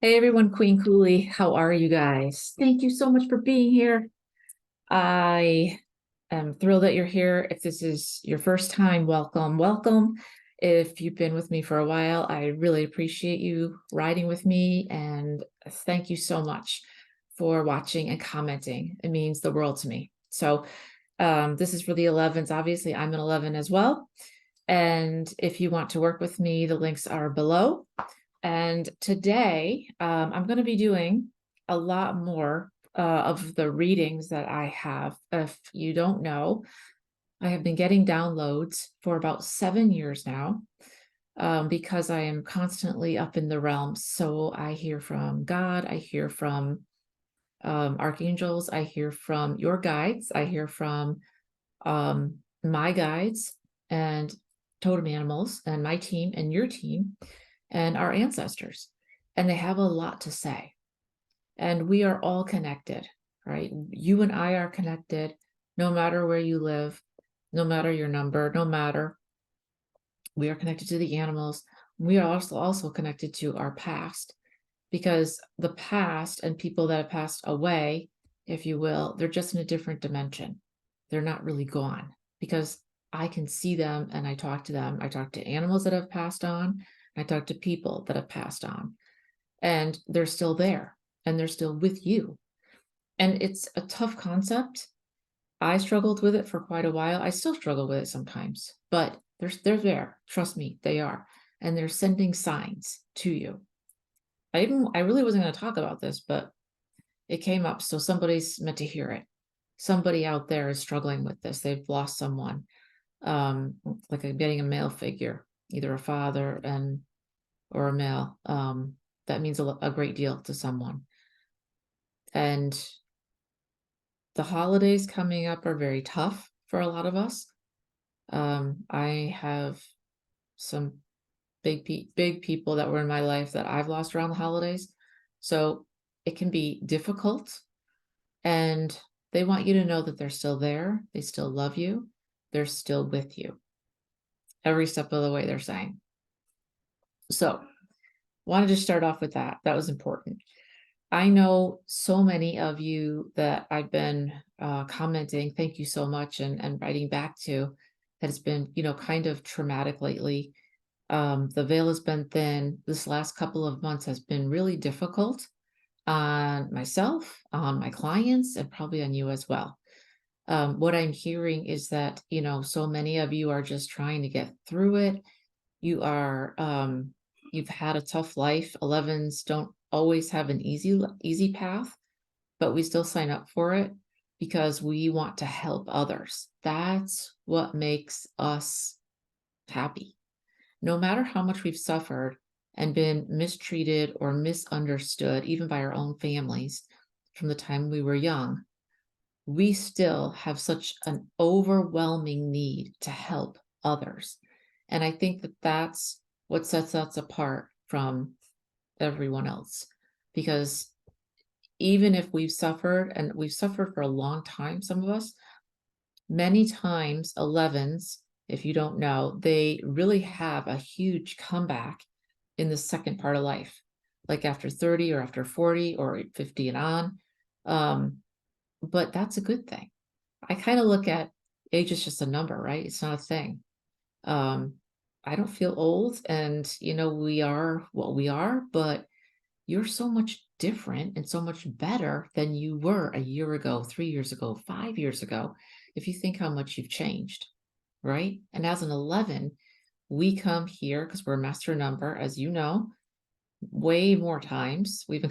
Hey everyone, Queen Kuli, how are you guys? Thank you so much for being here. I am thrilled that you're here. If this is your first time, welcome, welcome. If you've been with me for a while, I really appreciate you riding with me, and thank you so much for watching and commenting. It means the world to me. So this is for the 11s. Obviously, I'm an 11 as well. And if you want to work with me, the links are below. And today I'm going to be doing a lot more of the readings that I have. If you don't know, I have been getting downloads for about 7 years now because I am constantly up in the realms. So I hear from God, I hear from archangels, I hear from your guides, I hear from my guides and totem animals and my team and your team and our ancestors, and they have a lot to say. And we are all connected, right? You and I are connected no matter where you live, no matter your number, no matter. We are connected to the animals. We are also connected to our past, because the past and people that have passed away, if you will, they're just in a different dimension. They're not really gone because I can see them and I talk to them. I talk to animals that have passed on. I talk to people that have passed on, and they're still there and they're still with you. And it's a tough concept. I struggled with it for quite a while. I still struggle with it sometimes, but they're there. Trust me, they are. And they're sending signs to you. I really wasn't going to talk about this, but it came up. So somebody's meant to hear it. Somebody out there is struggling with this. They've lost someone, like getting a male figure, either a father or a male. That means a great deal to someone. And the holidays coming up are very tough for a lot of us. I have some big people that were in my life that I've lost around the holidays. So it can be difficult, and they want you to know that they're still there. They still love you. They're still with you. Every step of the way, they're saying. So wanted to start off with that. That was important. I know so many of you that I've been commenting, thank you so much, and writing back to, that it's been, kind of traumatic lately. The veil has been thin. This last couple of months has been really difficult on myself, on my clients, and probably on you as well. What I'm hearing is that, so many of you are just trying to get through it. You are, you've had a tough life. 11s don't always have an easy path, but we still sign up for it because we want to help others. That's what makes us happy. No matter how much we've suffered and been mistreated or misunderstood, even by our own families from the time we were young, we still have such an overwhelming need to help others. And I think that that's what sets us apart from everyone else. Because even if we've suffered, and we've suffered for a long time, some of us, many times 11s, if you don't know, they really have a huge comeback in the second part of life, like after 30 or after 40 or 50 and on. But that's a good thing. I kind of look at age as just a number, right? It's not a thing. I don't feel old, and we are what we are, but you're so much different and so much better than you were a year ago, 3 years ago, 5 years ago, if you think how much you've changed, right? And as an 11, we come here because we're a master number, as you know, way more times. We've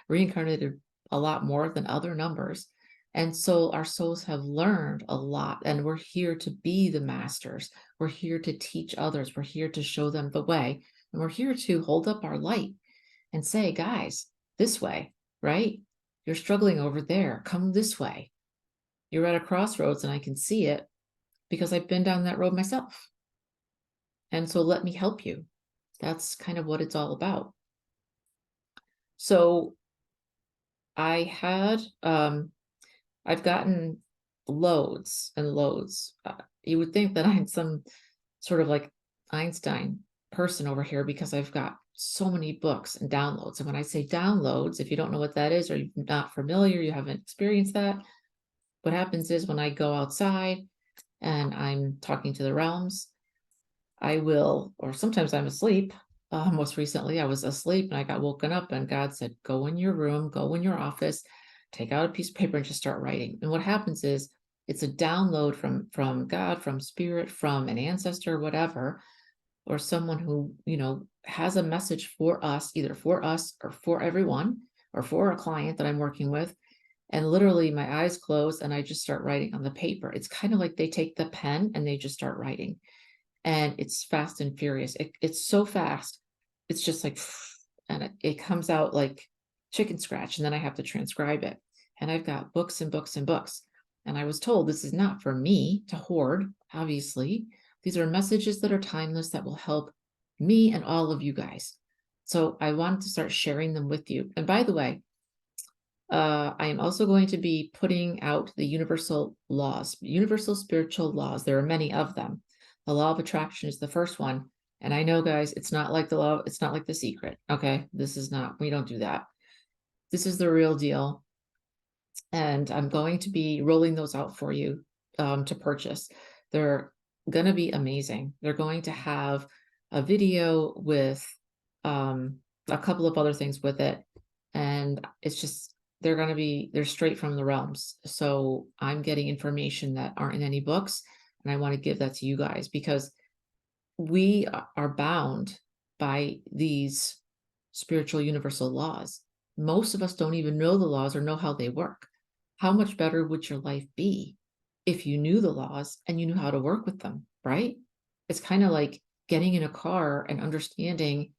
reincarnated a lot more than other numbers. And so our souls have learned a lot, and we're here to be the masters. We're here to teach others. We're here to show them the way. And we're here to hold up our light and say, guys, this way, right? You're struggling over there. Come this way. You're at a crossroads and I can see it because I've been down that road myself. And so let me help you. That's kind of what it's all about. So I've gotten loads and loads. You would think that I'm some sort of like Einstein, person over here because I've got so many books and downloads. And when I say downloads, if you don't know what that is, or you're not familiar, you haven't experienced that, what happens is when I go outside and I'm talking to the realms, I will, or sometimes I'm asleep. Most recently, I was asleep and I got woken up, and God said, go in your room, go in your office, take out a piece of paper and just start writing. And what happens is it's a download from God, from spirit, from an ancestor, whatever, or someone who, has a message for us, either for us or for everyone, or for a client that I'm working with. And literally my eyes close and I just start writing on the paper. It's kind of like they take the pen and they just start writing. And it's fast and furious. It's so fast. It's just like, and it comes out like chicken scratch. And then I have to transcribe it. And I've got books and books and books. And I was told this is not for me to hoard, obviously. These are messages that are timeless that will help me and all of you guys. So I wanted to start sharing them with you. And by the way, I am also going to be putting out the universal laws, universal spiritual laws. There are many of them. The law of attraction is the first one. And I know, guys, it's not like the law, it's not like The Secret. Okay. This is not, we don't do that. This is the real deal. And I'm going to be rolling those out for you to purchase. They're going to be amazing. They're going to have a video with a couple of other things with it. And it's just, they're straight from the realms. So I'm getting information that aren't in any books. And I want to give that to you guys because we are bound by these spiritual universal laws. Most of us don't even know the laws or know how they work. How much better would your life be if you knew the laws and you knew how to work with them, right? It's kind of like getting in a car and understanding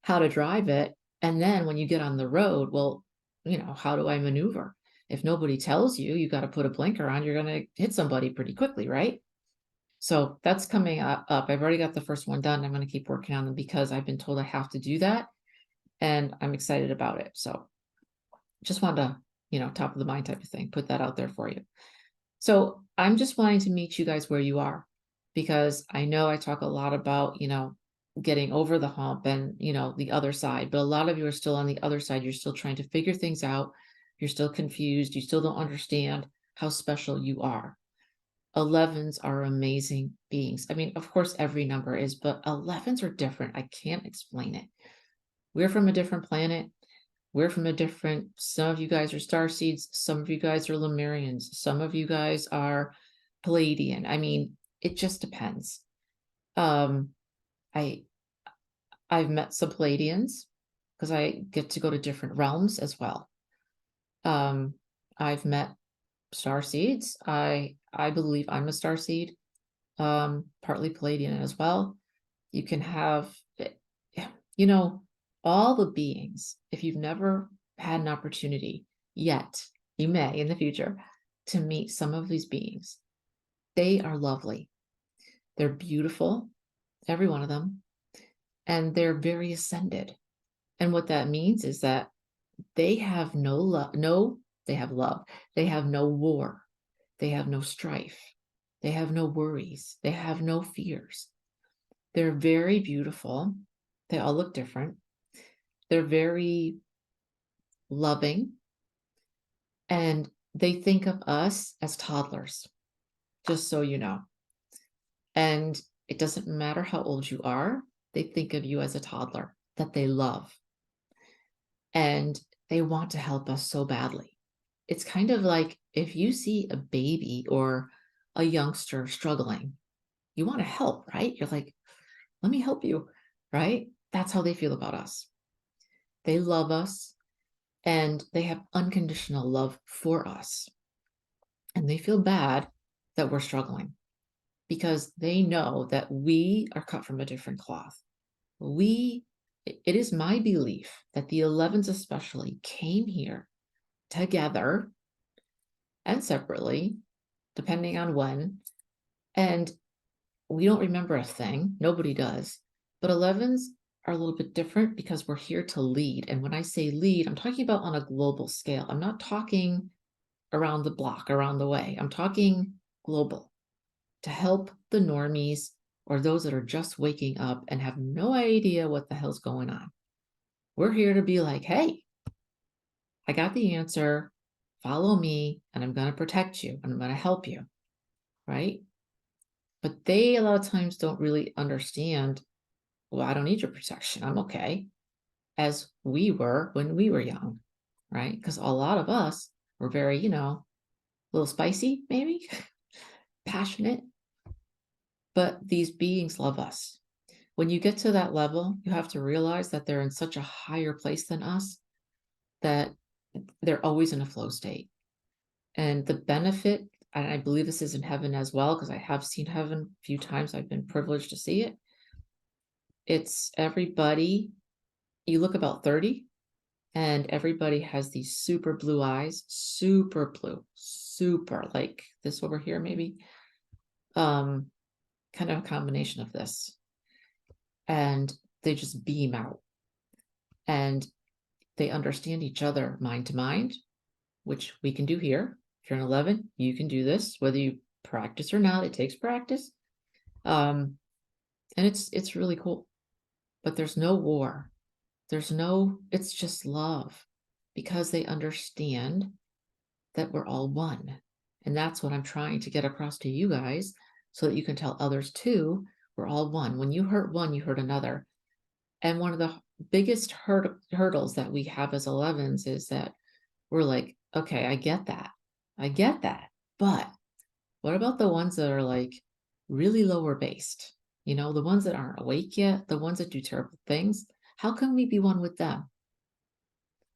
how to drive it. And then when you get on the road, well, how do I maneuver? If nobody tells you, you got to put a blinker on, you're going to hit somebody pretty quickly, right? So that's coming up. I've already got the first one done. I'm going to keep working on them because I've been told I have to do that. And I'm excited about it. So just wanted to, top of the mind type of thing, put that out there for you. So I'm just wanting to meet you guys where you are, because I know I talk a lot about, getting over the hump and, the other side, but a lot of you are still on the other side. You're still trying to figure things out. You're still confused. You still don't understand how special you are. 11s are amazing beings. I mean, of course, every number is, but 11s are different. I can't explain it. We're from a different planet. We're from a different, some of you guys are starseeds. Some of you guys are Lemurians. Some of you guys are Palladian. I mean, it just depends. I've met some Palladians because I get to go to different realms as well. I've met starseeds. I believe I'm a starseed, partly Palladian as well. You can have, all the beings. If you've never had an opportunity yet, you may in the future to meet some of these beings. They are lovely. They're beautiful, every one of them, and they're very ascended. And what that means is that they have no love. They have love. They have no war. They have no strife. They have no worries. They have no fears. They're very beautiful. They all look different. They're very loving. And they think of us as toddlers, just so you know. And it doesn't matter how old you are. They think of you as a toddler that they love. And they want to help us so badly. It's kind of like if you see a baby or a youngster struggling, you want to help, right? You're like, let me help you, right? That's how they feel about us. They love us and they have unconditional love for us. And they feel bad that we're struggling because they know that we are cut from a different cloth. It is my belief that the 11s especially came here together and separately, depending on when. And we don't remember a thing. Nobody does. But 11s are a little bit different because we're here to lead. And when I say lead, I'm talking about on a global scale. I'm not talking around the block, around the way. I'm talking global to help the normies or those that are just waking up and have no idea what the hell's going on. We're here to be like, hey, I got the answer. Follow me, and I'm going to protect you, and I'm going to help you, right? But they a lot of times don't really understand, well, I don't need your protection. I'm okay, as we were when we were young, right? Because a lot of us were very, a little spicy, maybe, passionate, but these beings love us. When you get to that level, you have to realize that they're in such a higher place than us that they're always in a flow state. And the benefit, and I believe this is in heaven as well, because I have seen heaven a few times, I've been privileged to see it. It's everybody, you look about 30, and everybody has these super blue eyes, super blue, super like this over here, maybe. Kind of a combination of this. And they just beam out. And they understand each other mind to mind, which we can do here. If you're an 11, you can do this, whether you practice or not. It takes practice. And it's really cool. But there's no war. It's just love, because they understand that we're all one. And that's what I'm trying to get across to you guys, so that you can tell others too, we're all one. When you hurt one, you hurt another. And one of the biggest hurdles that we have as 11s is that we're like, okay, I get that. But what about the ones that are like really lower based? The ones that aren't awake yet, the ones that do terrible things. How can we be one with them?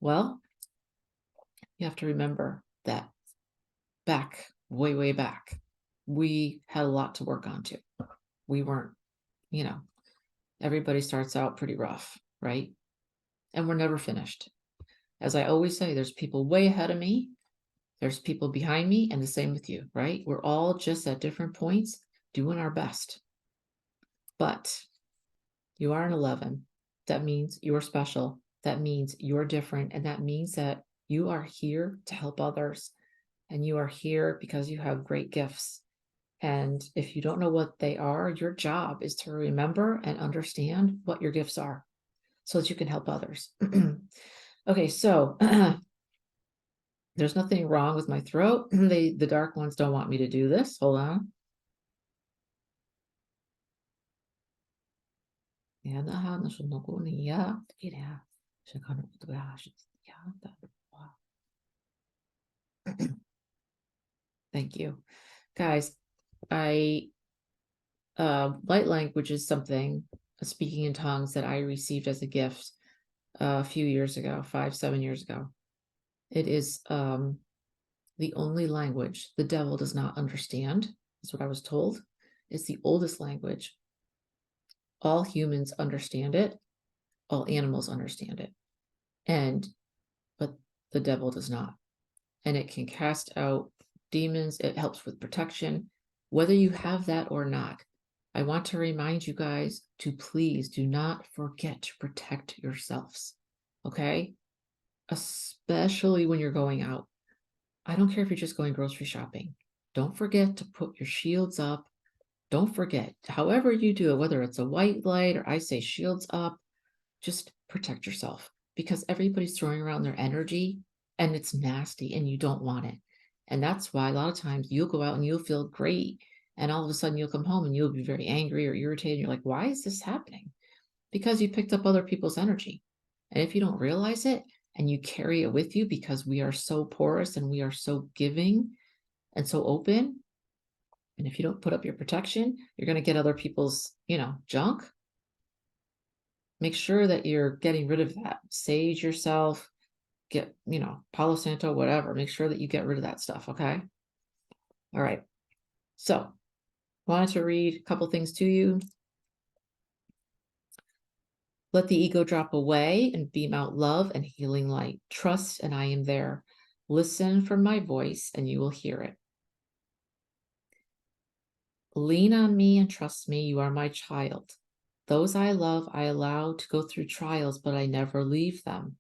Well, you have to remember that way, way back, we had a lot to work on too. We weren't, everybody starts out pretty rough, right? And we're never finished. As I always say, there's people way ahead of me, there's people behind me, and the same with you, right? We're all just at different points doing our best. But you are an 11. That means you're special. That means you're different. And that means that you are here to help others. And you are here because you have great gifts. And if you don't know what they are, your job is to remember and understand what your gifts are, so that you can help others. Okay, so there's nothing wrong with my throat. The dark ones don't want me to do this. Hold on. Thank you. Guys, light language is something, speaking in tongues, that I received as a gift a few years ago, 5-7 years ago. It is the only language the devil does not understand. That's what I was told. It's the oldest language. All humans understand it. All animals understand it. But the devil does not. And it can cast out demons. It helps with protection, whether you have that or not. I want to remind you guys to please do not forget to protect yourselves. Okay? Especially when you're going out. I don't care if you're just going grocery shopping. Don't forget to put your shields up. Don't forget, however you do it, whether it's a white light or I say shields up, just protect yourself, because everybody's throwing around their energy and it's nasty and you don't want it. And that's why a lot of times you'll go out and you'll feel great, and all of a sudden you'll come home and you'll be very angry or irritated. You're like, why is this happening? Because you picked up other people's energy. And if you don't realize it and you carry it with you, because we are so porous and we are so giving and so open, and if you don't put up your protection, you're going to get other people's, junk. Make sure that you're getting rid of that. Sage yourself, get, Palo Santo, whatever. Make sure that you get rid of that stuff, okay? All right. So, wanted to read a couple things to you. Let the ego drop away and beam out love and healing light. Trust, and I am there. Listen for my voice, and you will hear it. Lean on me and trust me. You are my child. Those I love, I allow to go through trials, but I never leave them.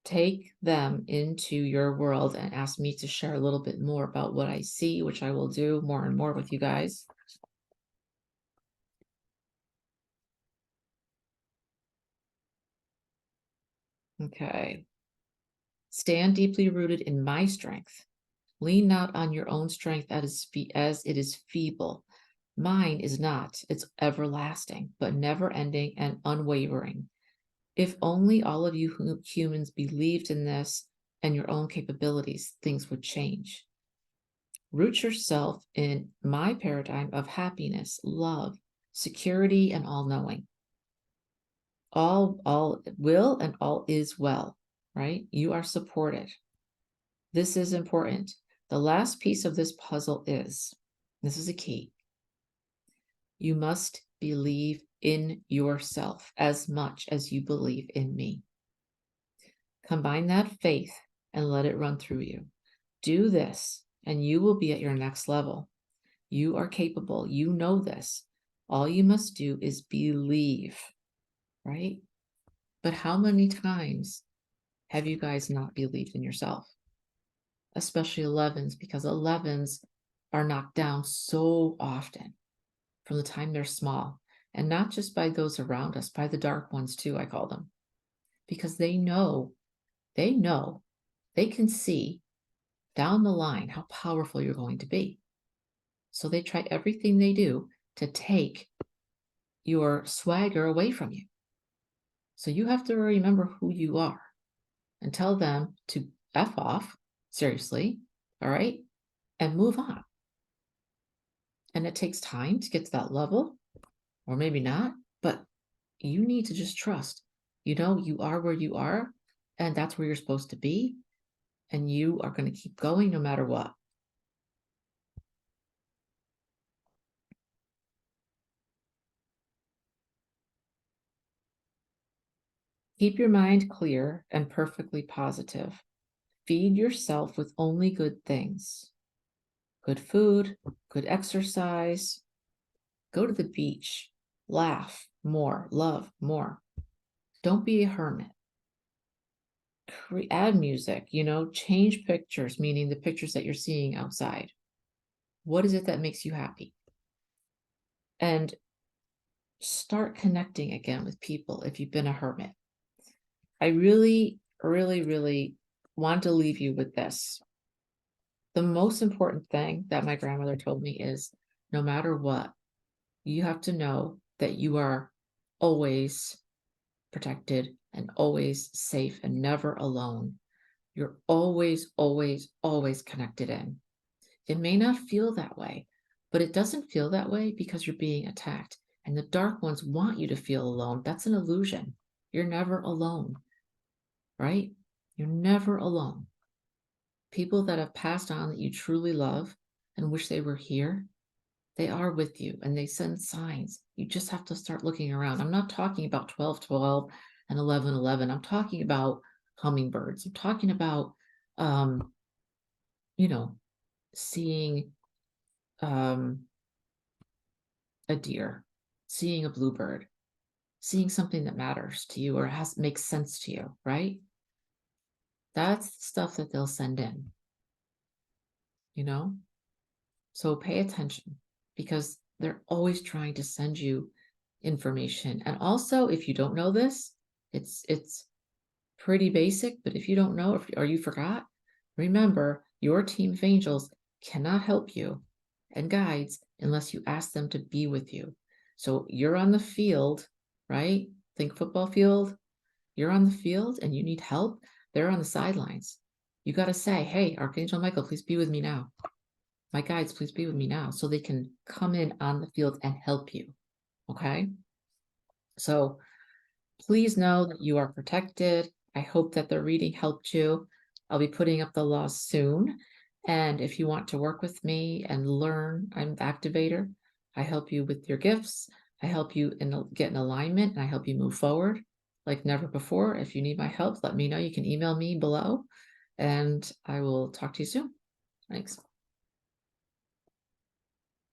Take them into your world and ask me to share a little bit more about what I see, which I will do more and more with you guys. Okay. Stand deeply rooted in my strength. Lean not on your own strength as it is feeble. Mine is not. It's everlasting, but never ending and unwavering. If only all of you humans believed in this and your own capabilities, things would change. Root yourself in my paradigm of happiness, love, security, and all knowing. All will and all is well, right? You are supported. This is important. The last piece of this puzzle is, this is a key. You must believe in yourself as much as you believe in me. Combine that faith and let it run through you. Do this and you will be at your next level. You are capable. You know this. All you must do is believe, right? But how many times have you guys not believed in yourself? Especially 11s, because 11s are knocked down so often from the time they're small, and not just by those around us, by the dark ones too, I call them, because they can see down the line how powerful you're going to be. So they try everything they do to take your swagger away from you. So you have to remember who you are and tell them to F off, seriously, all right, and move on. And it takes time to get to that level, or maybe not, but you need to just trust. You know, you are where you are, and that's where you're supposed to be, and you are going to keep going no matter what. Keep your mind clear and perfectly positive. Feed yourself with only good things. Good food, good exercise. Go to the beach. Laugh more, love more. Don't be a hermit. Add music, change pictures, meaning the pictures that you're seeing outside. What is it that makes you happy? And start connecting again with people if you've been a hermit. I really, really, really want to leave you with this. The most important thing that my grandmother told me is no matter what, you have to know that you are always protected and always safe and never alone. You're always, always, always connected in. It may not feel that way, but it doesn't feel that way because you're being attacked. And the dark ones want you to feel alone. That's an illusion. You're never alone, right? You're never alone. People that have passed on that you truly love and wish they were here, they are with you and they send signs. You just have to start looking around. I'm not talking about 12-12 and 11-11. I'm talking about hummingbirds. I'm talking about, seeing a deer, seeing a bluebird, seeing something that matters to you or makes sense to you, right? That's the stuff that they'll send in, So pay attention because they're always trying to send you information. And also, if you don't know this, it's pretty basic, but if you don't know or you forgot, remember your team of angels cannot help you and guides unless you ask them to be with you. So you're on the field, right? Think football field. You're on the field and you need help. They're on the sidelines. You got to say, hey, Archangel Michael, please be with me now. My guides, please be with me now. So they can come in on the field and help you. Okay? So please know that you are protected. I hope that the reading helped you. I'll be putting up the laws soon. And if you want to work with me and learn, I'm the activator. I help you with your gifts. I help you get in alignment and I help you move forward like never before. If you need my help, let me know. You can email me below and I will talk to you soon. Thanks.